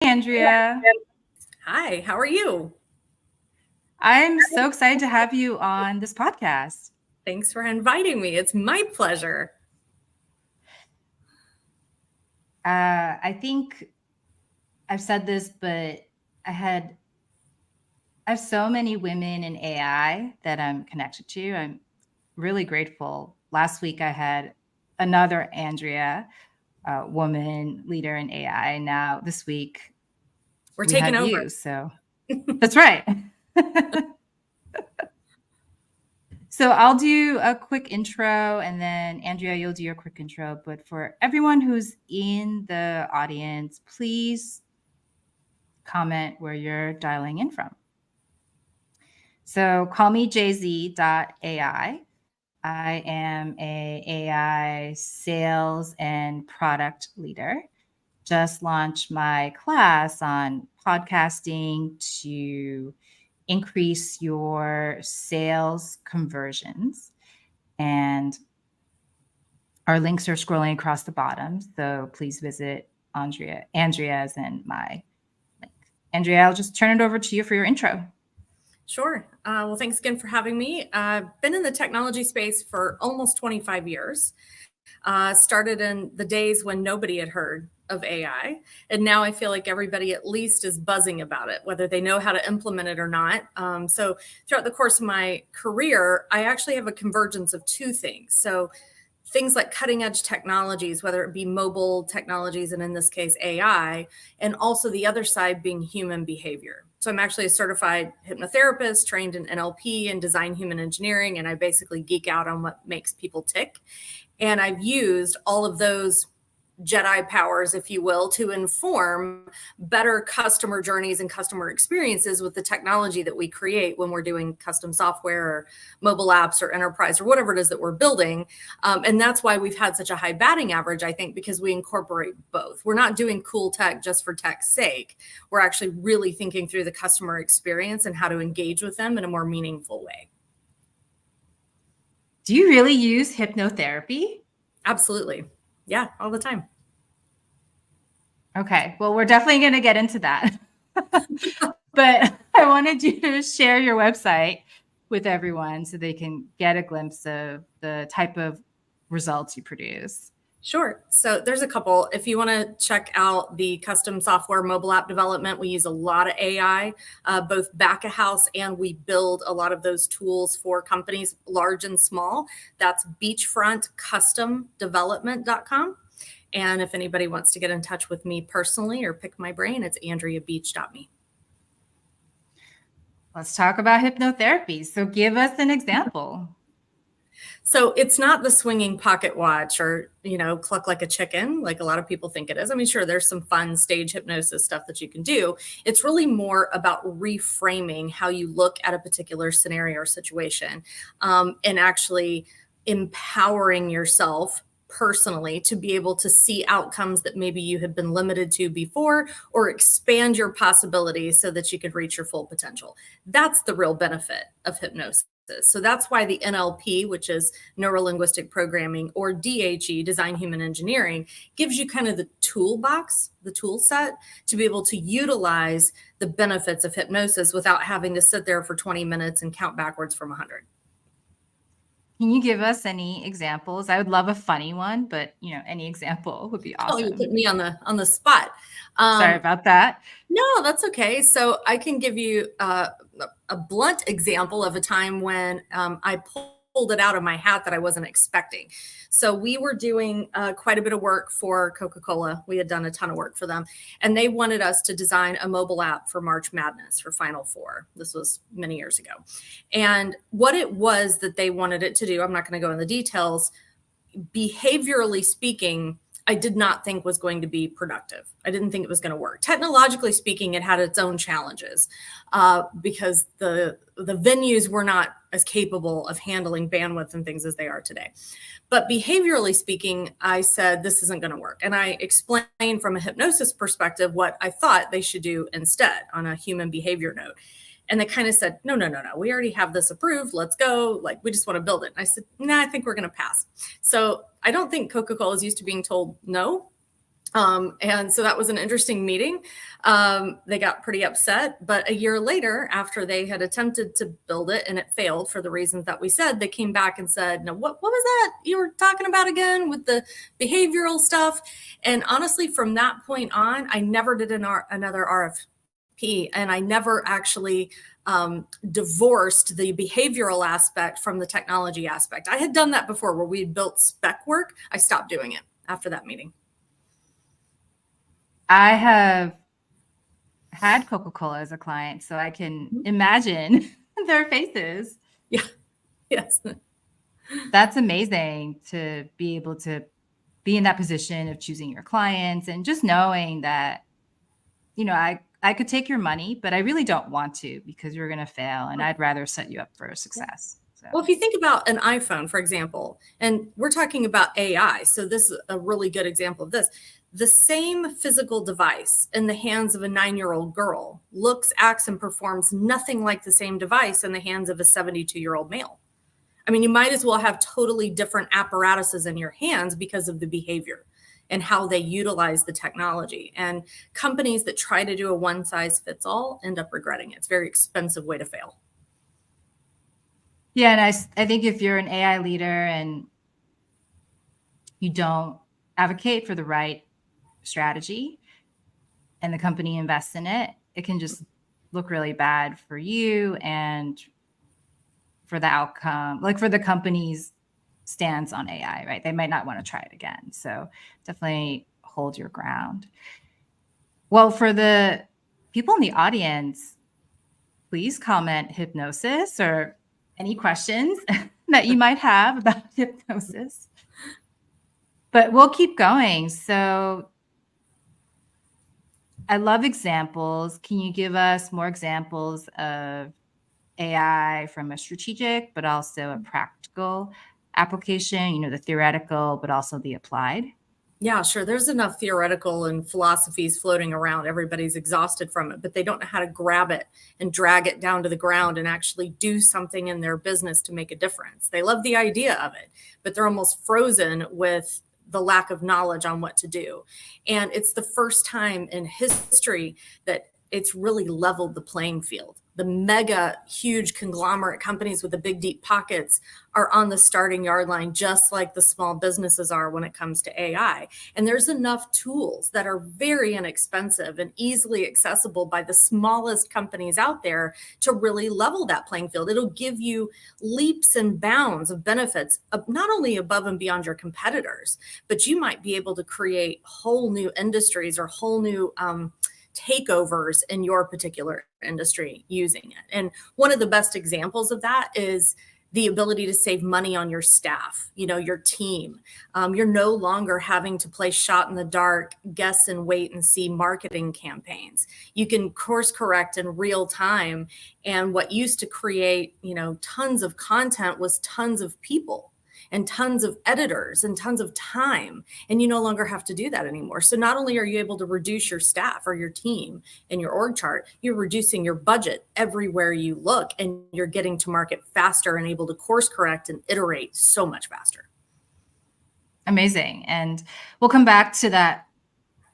Andrea. Hi, how are you? I'm so excited to have you on this podcast. Thanks for inviting me. It's my pleasure. I think I've said this, but I have so many women in AI that I'm connected to. I'm really grateful. Last week I had another Andrea, woman leader in AI. Now this week We're we taking have over. you. So that's right. So I'll do a quick intro and then Andrea, you'll do your quick intro. But for everyone who's in the audience, please comment where you're dialing in from. So CallMeJZ.ai. I am a AI sales and product leader. Just launched my class on podcasting to increase your sales conversions. And our links are scrolling across the bottom. So please visit Andrea's and my link. Andrea, I'll just turn it over to you for your intro. Sure. Well, thanks again for having me. I've been in the technology space for almost 25 years. Started in the days when nobody had heard of AI. And now I feel like everybody at least is buzzing about it, whether they know how to implement it or not. So throughout the course of my career, I actually have a convergence of two things. So things like cutting edge technologies, whether it be mobile technologies, and in this case, AI, and also the other side being human behavior. So I'm actually a certified hypnotherapist trained in NLP and design human engineering, and I basically geek out on what makes people tick. And I've used all of those Jedi powers, if you will, to inform better customer journeys and customer experiences with the technology that we create when we're doing custom software or mobile apps or enterprise or whatever it is that we're building. And that's why we've had such a high batting average, I think, because we incorporate both. We're not doing cool tech just for tech's sake. We're actually really thinking through the customer experience and how to engage with them in a more meaningful way. Do you really use hypnotherapy? Absolutely. Yeah, all the time. Okay, well, we're definitely going to get into that. But I wanted you to share your website with everyone so they can get a glimpse of the type of results you produce. Sure. So there's a couple. If you want to check out the custom software mobile app development, we use a lot of AI, both back of house, and we build a lot of those tools for companies large and small. That's beachfrontcustomdevelopment.com. And if anybody wants to get in touch with me personally or pick my brain, it's andreabeach.me. Let's talk about hypnotherapy. So give us an example. So it's not the swinging pocket watch or, cluck like a chicken, like a lot of people think it is. I mean, sure, there's some fun stage hypnosis stuff that you can do. It's really more about reframing how you look at a particular scenario or situation, and actually empowering yourself personally to be able to see outcomes that maybe you had been limited to before, or expand your possibilities so that you could reach your full potential. That's the real benefit of hypnosis. So that's why the NLP, which is neuro-linguistic programming, or DHE, design human engineering, gives you kind of the toolbox, the tool set to be able to utilize the benefits of hypnosis without having to sit there for 20 minutes and count backwards from 100. Can you give us any examples? I would love a funny one, but any example would be awesome. Oh, you put me on the spot. Sorry about that. No, that's okay. So I can give you a blunt example of a time when I pulled it out of my hat that I wasn't expecting. So we were doing quite a bit of work for Coca-Cola. We had done a ton of work for them, and they wanted us to design a mobile app for March Madness, for Final Four. This was many years ago. And what it was that they wanted it to do, I'm not going to go into the details. Behaviorally speaking, I did not think was going to be productive. I didn't think it was going to work. Technologically speaking, it had its own challenges because the venues were not as capable of handling bandwidth and things as they are today. But behaviorally speaking, I said, this isn't going to work. And I explained from a hypnosis perspective what I thought they should do instead on a human behavior note. And they kind of said, no, we already have this approved. Let's go. Like, we just want to build it. And I said, I think we're going to pass. So I don't think Coca-Cola is used to being told no. And so that was an interesting meeting. They got pretty upset, but a year later, after they had attempted to build it and it failed for the reasons that we said, they came back and said, "No, what was that you were talking about again with the behavioral stuff?" And honestly, from that point on, I never did another RFP, and I never actually divorced the behavioral aspect from the technology aspect. I had done that before where we had built spec work. I stopped doing it after that meeting. I have had Coca-Cola as a client, so I can imagine their faces. Yeah. Yes. That's amazing to be able to be in that position of choosing your clients and just knowing that, I could take your money, but I really don't want to because you're going to fail and I'd rather set you up for success. So. Well, if you think about an iPhone, for example, and we're talking about AI, so this is a really good example of this. The same physical device in the hands of a 9-year-old girl looks, acts, and performs nothing like the same device in the hands of a 72-year-old male. I mean, you might as well have totally different apparatuses in your hands because of the behavior and how they utilize the technology. And companies that try to do a one size fits all end up regretting it. It's a very expensive way to fail. Yeah, and I think if you're an AI leader and you don't advocate for the right strategy and the company invests in it, it can just look really bad for you and for the outcome, like for the company's stance on AI, right? They might not want to try it again. So definitely hold your ground. Well, for the people in the audience, please comment hypnosis or any questions that you might have about hypnosis. But we'll keep going. So I love examples. Can you give us more examples of AI from a strategic, but also a practical application, the theoretical, but also the applied? Yeah, sure. There's enough theoretical and philosophies floating around. Everybody's exhausted from it, but they don't know how to grab it and drag it down to the ground and actually do something in their business to make a difference. They love the idea of it, but they're almost frozen with the lack of knowledge on what to do. And it's the first time in history that it's really leveled the playing field. The mega huge conglomerate companies with the big deep pockets are on the starting yard line, just like the small businesses are when it comes to AI. And there's enough tools that are very inexpensive and easily accessible by the smallest companies out there to really level that playing field. It'll give you leaps and bounds of benefits, not only above and beyond your competitors, but you might be able to create whole new industries or whole new takeovers in your particular industry using it. And one of the best examples of that is the ability to save money on your staff, your team. You're no longer having to play shot in the dark, guess and wait and see marketing campaigns. You can course correct in real time. And what used to create, tons of content was tons of people and tons of editors and tons of time. And you no longer have to do that anymore. So not only are you able to reduce your staff or your team in your org chart, you're reducing your budget everywhere you look, and you're getting to market faster and able to course correct and iterate so much faster. Amazing. And we'll come back to that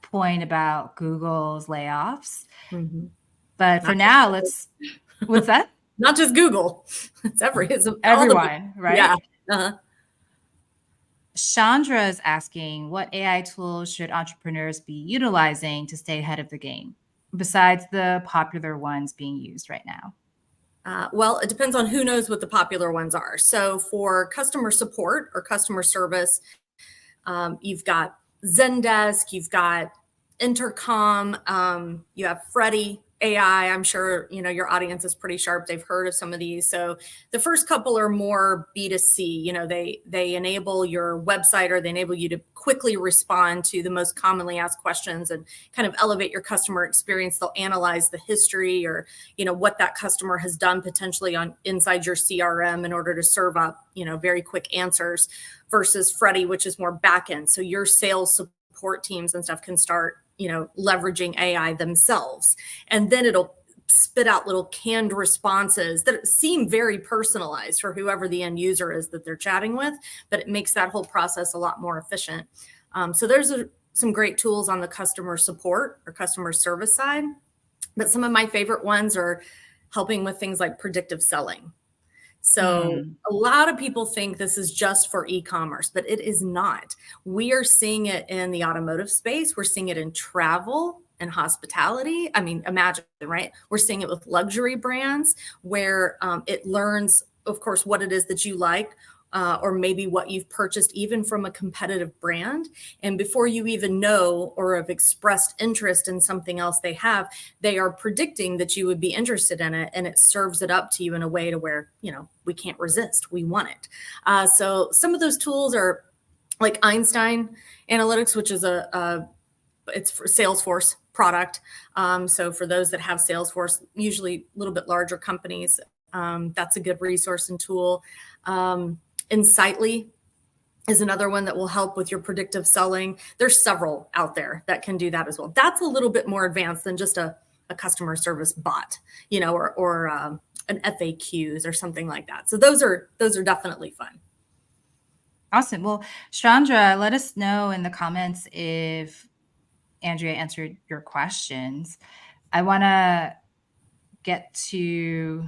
point about Google's layoffs. Mm-hmm. But for now, what's that? Not just Google. It's everyone, right? Yeah. Uh-huh. Chandra is asking, what AI tools should entrepreneurs be utilizing to stay ahead of the game, besides the popular ones being used right now? Well, it depends on who knows what the popular ones are. So for customer support or customer service, you've got Zendesk, you've got Intercom, you have Freddy AI. I'm sure, your audience is pretty sharp. They've heard of some of these. So the first couple are more B2C. They enable your website, or they enable you to quickly respond to the most commonly asked questions and kind of elevate your customer experience. They'll analyze the history or, what that customer has done potentially inside your CRM in order to serve up, very quick answers, versus Freddy, which is more back end. So your sales support teams and stuff can start leveraging AI themselves. And then it'll spit out little canned responses that seem very personalized for whoever the end user is that they're chatting with, but it makes that whole process a lot more efficient. So there's some great tools on the customer support or customer service side. But some of my favorite ones are helping with things like predictive selling. So a lot of people think this is just for e-commerce, but it is not. We are seeing it in the automotive space. We're seeing it in travel and hospitality. I mean, imagine, right? We're seeing it with luxury brands where it learns, of course, what it is that you like, or maybe what you've purchased even from a competitive brand. And before you even know or have expressed interest in something else they are predicting that you would be interested in it, and it serves it up to you in a way to where, we can't resist. We want it. So some of those tools are like Einstein Analytics, which is it's for Salesforce product. So for those that have Salesforce, usually a little bit larger companies, that's a good resource and tool. Insightly is another one that will help with your predictive selling. There's several out there that can do that as well. That's a little bit more advanced than just a customer service bot, or an FAQs or something like that. So those are definitely fun. Awesome. Well, Chandra, let us know in the comments if Andrea answered your questions. I want to get to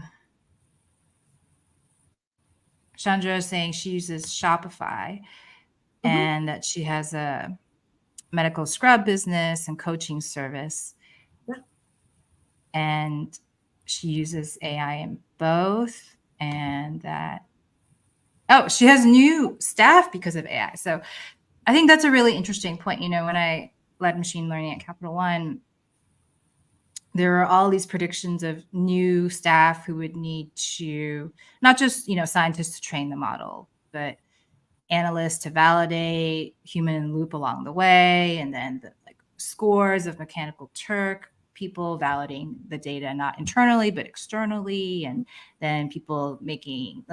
Chandra saying she uses Shopify and that she has a medical scrub business and coaching service. Yeah. And she uses AI in both, and that, she has new staff because of AI. So I think that's a really interesting point. When I led machine learning at Capital One, there are all these predictions of new staff who would need to, not just, scientists to train the model, but analysts to validate, human in loop along the way, and then the scores of Mechanical Turk, people validating the data not internally but externally, and then people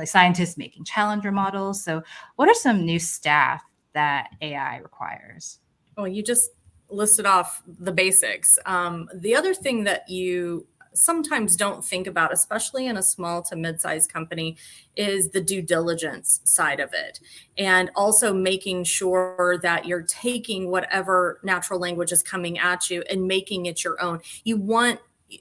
scientists making challenger models. So what are some new staff that AI requires? Well, you just listed off the basics. The other thing that you sometimes don't think about, especially in a small to mid-sized company, is the due diligence side of it. And also making sure that you're taking whatever natural language is coming at you and making it your own. You want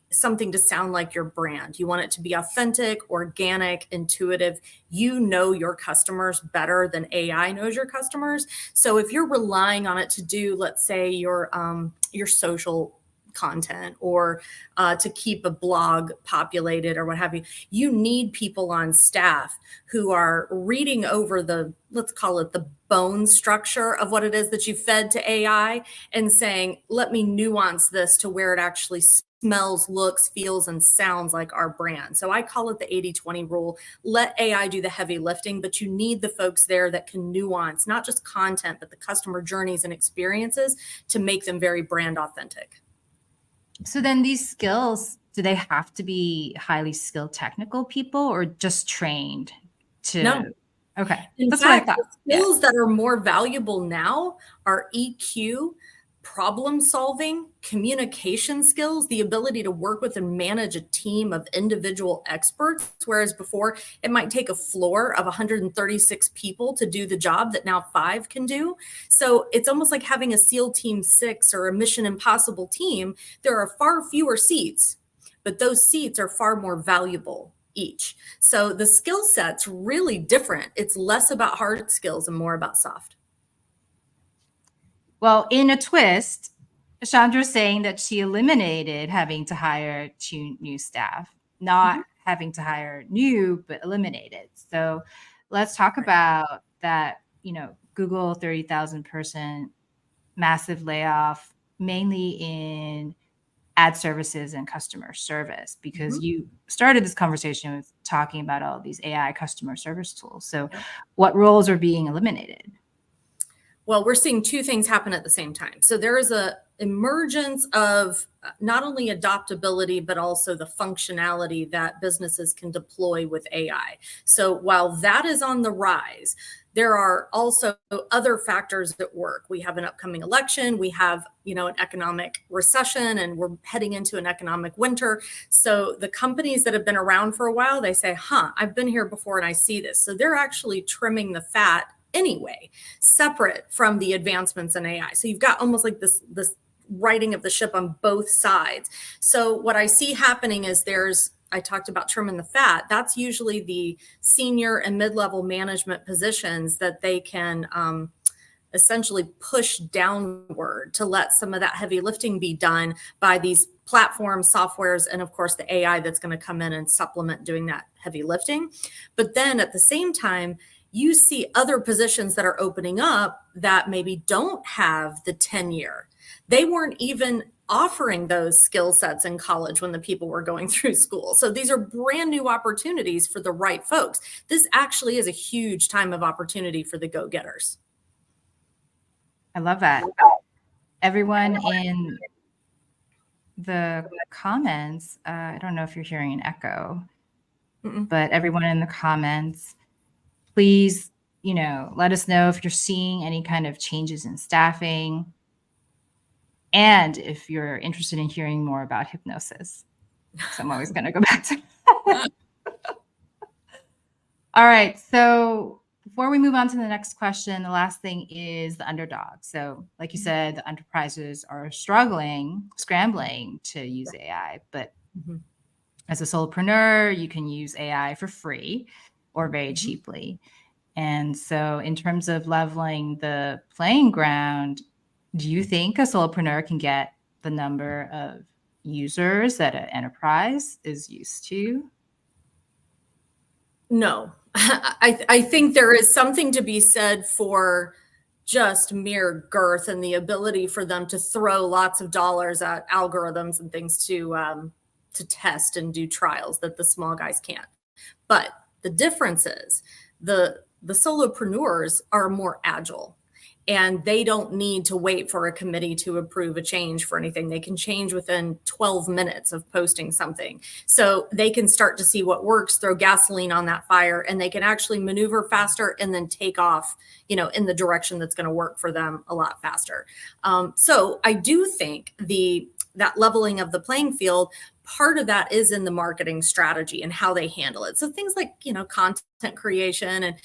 something to sound like your brand. You want it to be authentic, organic, intuitive. You know your customers better than AI knows your customers. So if you're relying on it to do, let's say, your social content or to keep a blog populated or what have you, you need people on staff who are reading over let's call it the bone structure of what it is that you fed to AI and saying, let me nuance this to where it actually smells, looks, feels, and sounds like our brand. So I call it the 80-20 rule. Let AI do the heavy lifting, but you need the folks there that can nuance not just content, but the customer journeys and experiences to make them very brand authentic. So then these skills, do they have to be highly skilled technical people or just trained to? No. Okay. That's fact, what I thought. The skills that are more valuable now are EQ, problem solving, communication skills, the ability to work with and manage a team of individual experts, whereas before it might take a floor of 136 people to do the job that now 5 can do. So it's almost like having a SEAL Team 6 or a Mission Impossible team. There are far fewer seats, but those seats are far more valuable each. So the skill set's really different. It's less about hard skills and more about soft. Well, in a twist, Chandra's saying that she eliminated having to hire 2 new staff, not having to hire new, but eliminated. So let's talk about that, Google 30,000 person massive layoff, mainly in ad services and customer service, because you started this conversation with talking about all these AI customer service tools. So what roles are being eliminated? Well, we're seeing 2 things happen at the same time. So there is a emergence of not only adaptability, but also the functionality that businesses can deploy with AI. So while that is on the rise, there are also other factors at work. We have an upcoming election. We have, an economic recession, and we're heading into an economic winter. So the companies that have been around for a while, they say, I've been here before and I see this. So they're actually trimming the fat anyway, separate from the advancements in AI. So you've got almost like this righting of the ship on both sides. So what I see happening is I talked about trimming the fat. That's usually the senior and mid-level management positions that they can essentially push downward to let some of that heavy lifting be done by these platforms, softwares, and of course the AI that's going to come in and supplement doing that heavy lifting. But then at the same time, you see other positions that are opening up that maybe don't have the tenure. They weren't even offering those skill sets in college when the people were going through school. So these are brand new opportunities for the right folks. This actually is a huge time of opportunity for the go-getters. I love that. Everyone in the comments, I don't know if you're hearing an echo, but everyone in the comments, please, let us know if you're seeing any kind of changes in staffing and if you're interested in hearing more about hypnosis. So I'm always going to go back to All right. So before we move on to the next question, the last thing is the underdog. So like you said, the enterprises are scrambling to use AI, but as a solopreneur, you can use AI for free or very cheaply. And so in terms of leveling the playing ground, do you think a solopreneur can get the number of users that an enterprise is used to? No, I think there is something to be said for just mere girth and the ability for them to throw lots of dollars at algorithms and things to test and do trials that the small guys can't. But the difference is the solopreneurs are more agile, and they don't need to wait for a committee to approve a change for anything. They can change within 12 minutes of posting something. So they can start to see what works, throw gasoline on that fire, and they can actually maneuver faster and then take off, in the direction that's going to work for them a lot faster. So I do think that leveling of the playing field, part of that is in the marketing strategy and how they handle it. So things like, content creation and,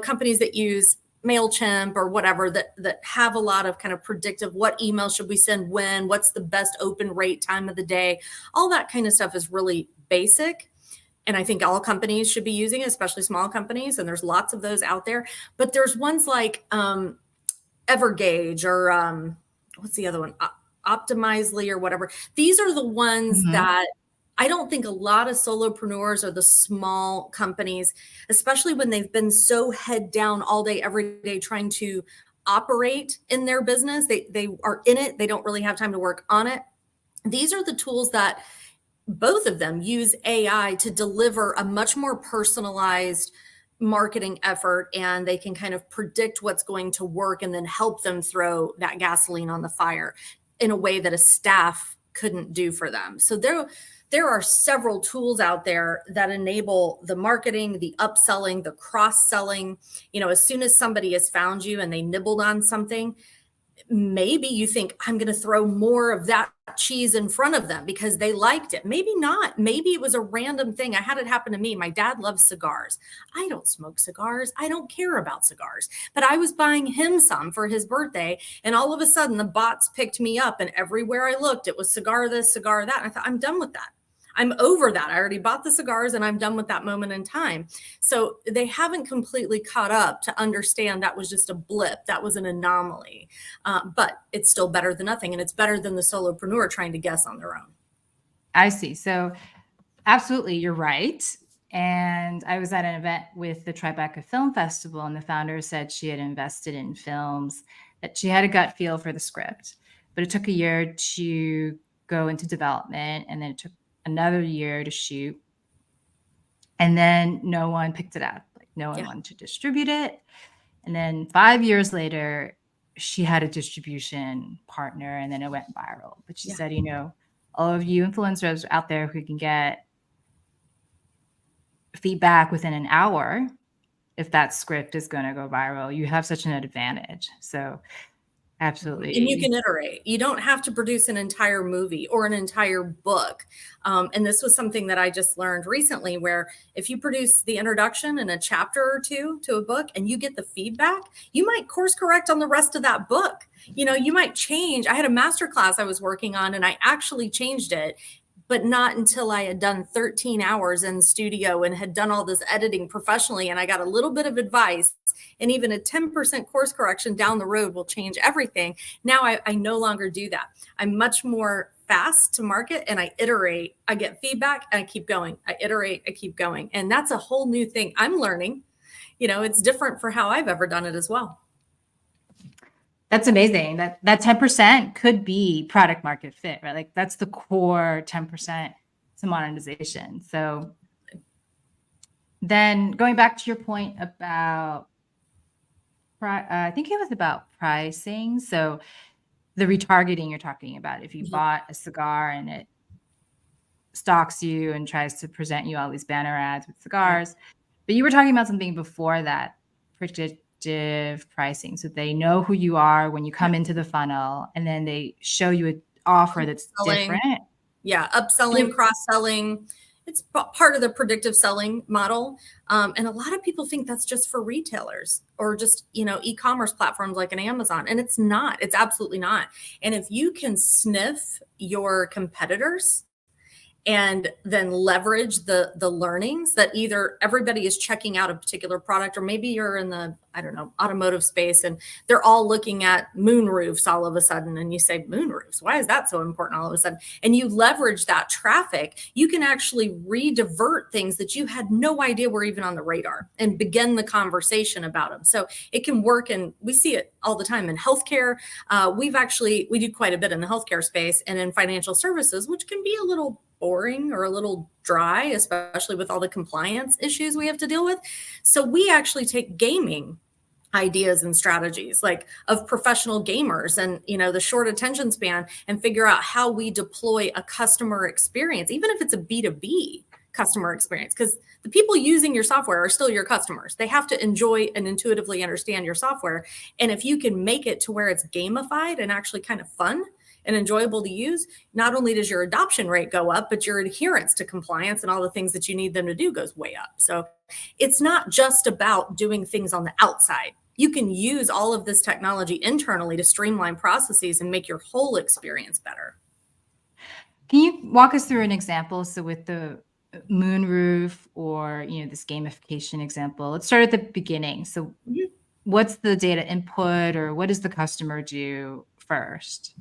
companies that use MailChimp or whatever that have a lot of kind of predictive, what email should we send when, what's the best open rate time of the day, all that kind of stuff is really basic. And I think all companies should be using it, especially small companies. And there's lots of those out there. But there's ones like Evergage or what's the other one? Optimizely or whatever. These are the ones that I don't think a lot of solopreneurs or the small companies, especially when they've been so head down all day, every day, trying to operate in their business, they are in it. They don't really have time to work on it. These are the tools that both of them use AI to deliver a much more personalized marketing effort, and they can kind of predict what's going to work and then help them throw that gasoline on the fire in a way that a staff couldn't do for them. So there are several tools out there that enable the marketing, the upselling, the cross-selling. As soon as somebody has found you and they nibbled on something, maybe you think, I'm going to throw more of that cheese in front of them because they liked it. Maybe not. Maybe it was a random thing. I had it happen to me. My dad loves cigars. I don't smoke cigars. I don't care about cigars. But I was buying him some for his birthday. And all of a sudden, the bots picked me up. And everywhere I looked, it was cigar this, cigar that. And I thought, I'm done with that. I'm over that. I already bought the cigars and I'm done with that moment in time. So they haven't completely caught up to understand that was just a blip. That was an anomaly. But it's still better than nothing. And it's better than the solopreneur trying to guess on their own. I see. So absolutely, you're right. And I was at an event with the Tribeca Film Festival, and the founder said she had invested in films, that she had a gut feel for the script, but it took a year to go into development, and then it took another year to shoot. And then no one picked it up. Like no one wanted to distribute it. And then 5 years later, she had a distribution partner, and then it went viral. But she said, all of you influencers out there who can get feedback within an hour, if that script is going to go viral, you have such an advantage. So Absolutely. And you can iterate. You don't have to produce an entire movie or an entire book. And this was something that I just learned recently, where if you produce the introduction and a chapter or two to a book and you get the feedback, you might course correct on the rest of that book. You might change. I had a master class I was working on and I actually changed it, but not until I had done 13 hours in the studio and had done all this editing professionally. And I got a little bit of advice, and even a 10% course correction down the road will change everything. Now I no longer do that. I'm much more fast to market, and I iterate. I get feedback and I keep going. I iterate, I keep going. And that's a whole new thing I'm learning. It's different for how I've ever done it as well. That's amazing. That 10% could be product market fit, right? Like that's the core 10% to monetization. So then going back to your point about, I think it was about pricing. So the retargeting you're talking about, if you bought a cigar and it stalks you and tries to present you all these banner ads with cigars, but you were talking about something before that, predictive pricing. So they know who you are when you come into the funnel, and then they show you an offer that's different. Yeah, upselling, cross-selling. It's part of the predictive selling model. And a lot of people think that's just for retailers or just, e-commerce platforms like an Amazon. And it's not. It's absolutely not. And if you can sniff your competitors and then leverage the learnings that either everybody is checking out a particular product, or maybe you're in the, automotive space and they're all looking at moon roofs all of a sudden. And you say, moon roofs, why is that so important all of a sudden? And you leverage that traffic, you can actually re-divert things that you had no idea were even on the radar and begin the conversation about them. So it can work. And we see it all the time in healthcare. We do quite a bit in the healthcare space and in financial services, which can be a little boring or a little dry, especially with all the compliance issues we have to deal with. So we actually take gaming ideas and strategies like of professional gamers and the short attention span, and figure out how we deploy a customer experience, even if it's a B2B customer experience, because the people using your software are still your customers. They have to enjoy and intuitively understand your software. And if you can make it to where it's gamified and actually kind of fun and enjoyable to use, not only does your adoption rate go up, but your adherence to compliance and all the things that you need them to do goes way up. So it's not just about doing things on the outside. You can use all of this technology internally to streamline processes and make your whole experience better. Can you walk us through an example? So with the moonroof or, this gamification example, let's start at the beginning. So what's the data input, or what does the customer do first?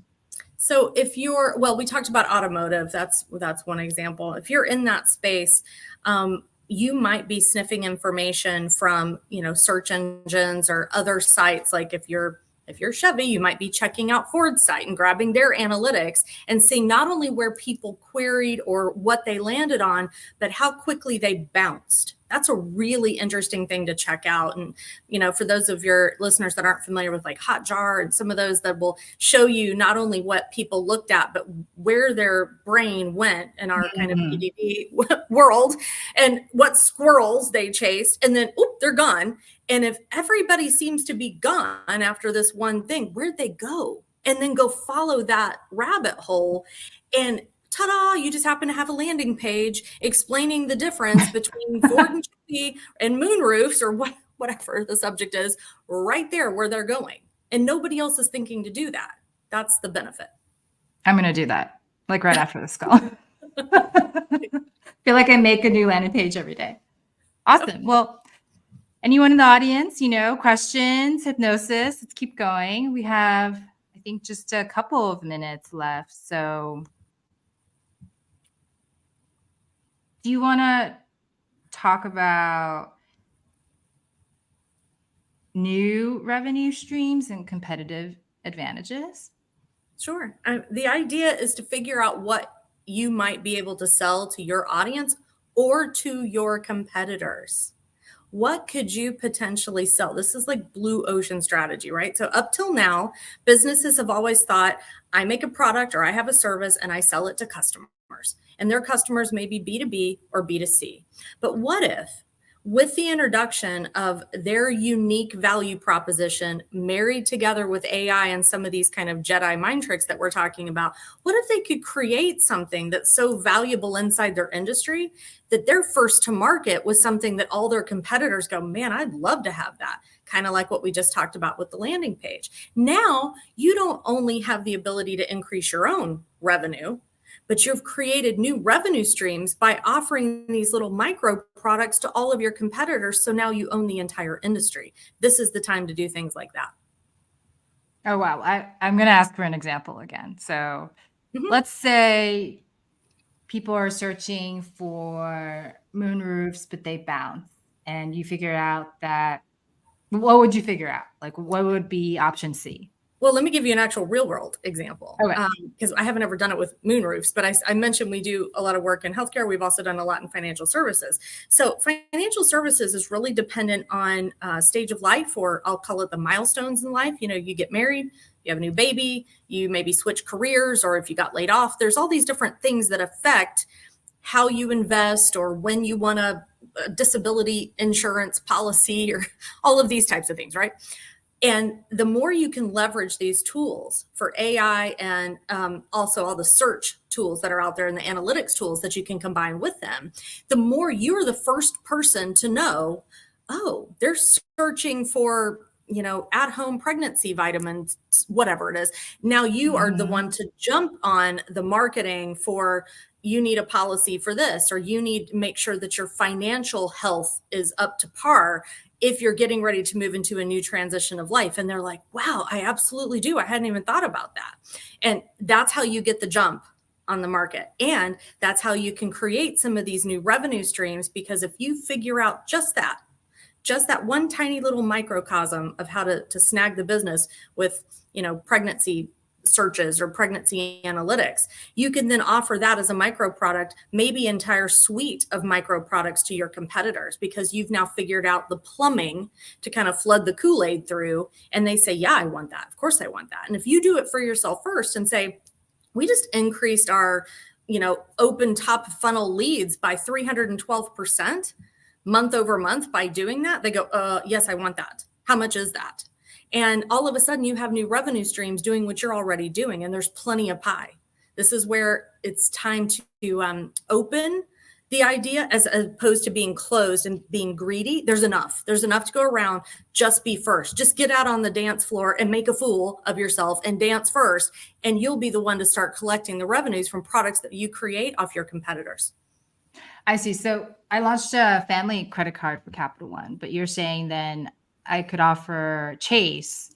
So if we talked about automotive, that's one example. If you're in that space, you might be sniffing information from, search engines or other sites. Like if you're Chevy, you might be checking out Ford's site and grabbing their analytics and seeing not only where people queried or what they landed on, but how quickly they bounced. That's a really interesting thing to check out. And, for those of your listeners that aren't familiar with like Hotjar and some of those, that will show you not only what people looked at, but where their brain went in our kind of PDD world, and what squirrels they chased, and then, they're gone. And if everybody seems to be gone after this one thing, where'd they go? And then go follow that rabbit hole, and ta-da, you just happen to have a landing page explaining the difference between Ford and Chevy and moonroofs, or whatever the subject is, right there where they're going. And nobody else is thinking to do that. That's the benefit. I'm going to do that, like right after this call. Feel like I make a new landing page every day. Awesome. Well, anyone in the audience, questions, hypnosis, let's keep going. We have, I think, just a couple of minutes left. So do you want to talk about new revenue streams and competitive advantages? Sure. The idea is to figure out what you might be able to sell to your audience or to your competitors. What could you potentially sell? This is like blue ocean strategy, right? So up till now, businesses have always thought, I make a product or I have a service and I sell it to customers. And their customers may be B2B or B2C. But what if with the introduction of their unique value proposition married together with AI and some of these kind of Jedi mind tricks that we're talking about, what if they could create something that's so valuable inside their industry that they're first to market with something that all their competitors go, man, I'd love to have that. Kind of like what we just talked about with the landing page. Now, you don't only have the ability to increase your own revenue, but you've created new revenue streams by offering these little micro products to all of your competitors. So now you own the entire industry. This is the time to do things like that. Oh, wow. I'm going to ask for an example again. So let's say people are searching for moon roofs, but they bounce, and you figure out that, what would you figure out? Like, what would be option C? Well, let me give you an actual real world example, Okay. Because I haven't ever done it with moon roofs, but I mentioned we do a lot of work in healthcare. We've also done a lot in financial services. So financial services is really dependent on stage of life, or I'll call it the milestones in life. You know, you get married, you have a new baby, you maybe switch careers, or if you got laid off, there's all these different things that affect how you invest or when you want a disability insurance policy or all of these types of things, right? And the more you can leverage these tools for AI and also all the search tools that are out there and the analytics tools that you can combine with them, the more you're the first person to know, oh, they're searching for, you know, at-home pregnancy vitamins, whatever it is. Now you are the one to jump on the marketing for, you need a policy for this, or you need to make sure that your financial health is up to par if you're getting ready to move into a new transition of life. And they're like, wow, I absolutely do. I hadn't even thought about that. And that's how you get the jump on the market. And that's how you can create some of these new revenue streams, because if you figure out just that one tiny little microcosm of how to snag the business with, you know, pregnancy searches or pregnancy analytics, you can then offer that as a micro product, maybe entire suite of micro products to your competitors, because you've now figured out the plumbing to kind of flood the Kool-Aid through. And they say, yeah, I want that. Of course I want that. And if you do it for yourself first and say, we just increased our, you know, open top funnel leads by 312% month over month by doing that, they go, yes, I want that. How much is that? And all of a sudden you have new revenue streams doing what you're already doing, and there's plenty of pie. This is where it's time to open the idea as opposed to being closed and being greedy. There's enough to go around. Just be first. Just get out on the dance floor and make a fool of yourself and dance first. And you'll be the one to start collecting the revenues from products that you create off your competitors. I see. So I launched a family credit card for Capital One, but you're saying then I could offer Chase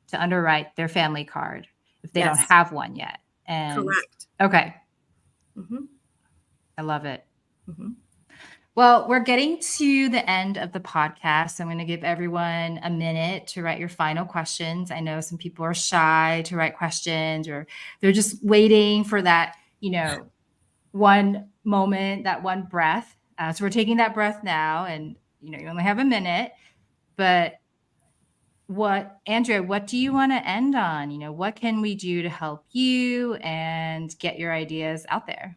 to underwrite their family card if they don't have one yet. And correct. Okay. I love it. Well, we're getting to the end of the podcast. I'm going to give everyone a minute to write your final questions. I know some people are shy to write questions, or they're just waiting for that, you know, one moment, that one breath. So we're taking that breath now, and, you know, you only have a minute, but Andrea, what do you want to end on? You know, what can we do to help you and get your ideas out there?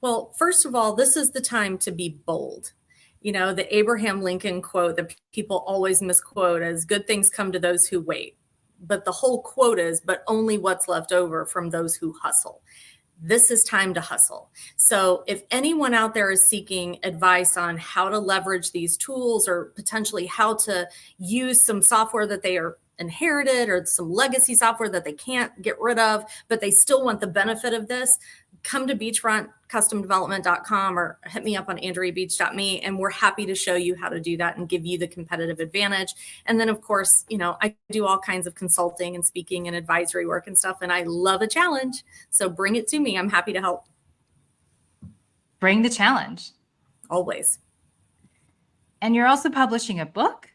Well, first of all, this is the time to be bold. You know, the Abraham Lincoln quote that people always misquote as, good things come to those who wait. But the whole quote is, but only what's left over from those who hustle. This is time to hustle. So if anyone out there is seeking advice on how to leverage these tools, or potentially how to use some software that they are inherited, or some legacy software that they can't get rid of, but they still want the benefit of this, come to beachfrontcustomdevelopment.com or hit me up on andreabeach.me, and we're happy to show you how to do that and give you the competitive advantage. And then, of course, you know, I do all kinds of consulting and speaking and advisory work and stuff, and I love a challenge. So bring it to me. I'm happy to help. Bring the challenge. Always. And you're also publishing a book?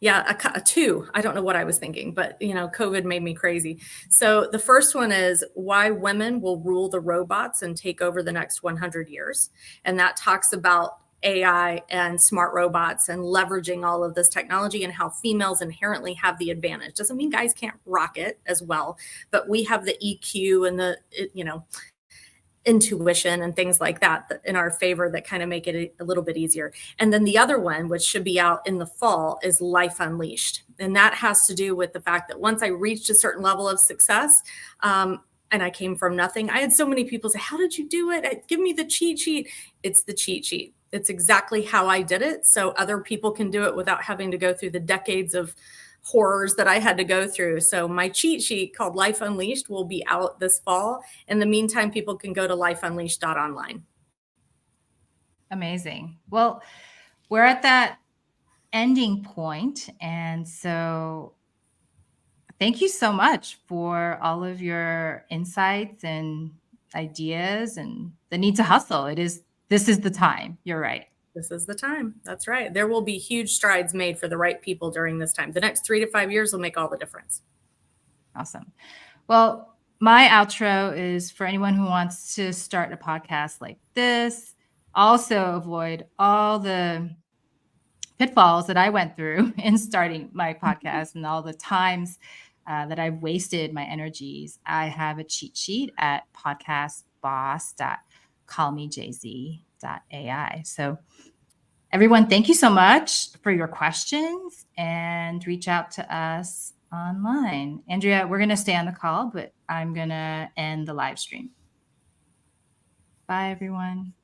Yeah, two. I don't know what I was thinking, but, you know, COVID made me crazy. So the first one is Why Women Will Rule the Robots and Take Over the Next 100 Years. And that talks about AI and smart robots and leveraging all of this technology and how females inherently have the advantage. Doesn't mean guys can't rock it as well, but we have the EQ and the, you know, intuition and things like that in our favor that kind of make it a little bit easier. And then the other one, which should be out in the fall, is Life Unleashed. And that has to do with the fact that once I reached a certain level of success, and I came from nothing, I had so many people say, how did you do it? Give me the cheat sheet. It's the cheat sheet. It's exactly how I did it. So other people can do it without having to go through the decades of horrors that I had to go through. So my cheat sheet called Life Unleashed will be out this fall. In the meantime, people can go to lifeunleashed.online. Amazing. Well, we're at that ending point, and so thank you so much for all of your insights and ideas and the need to hustle. This is the time. You're right. This is the time. That's right. There will be huge strides made for the right people during this time. The next 3 to 5 years will make all the difference. Awesome. Well, my outro is for anyone who wants to start a podcast like this, also avoid all the pitfalls that I went through in starting my podcast and all the times that I've wasted my energies. I have a cheat sheet at podcastboss.callmejz.ai. So everyone, thank you so much for your questions, and reach out to us online. Andrea, we're going to stay on the call, but I'm going to end the live stream. Bye, everyone.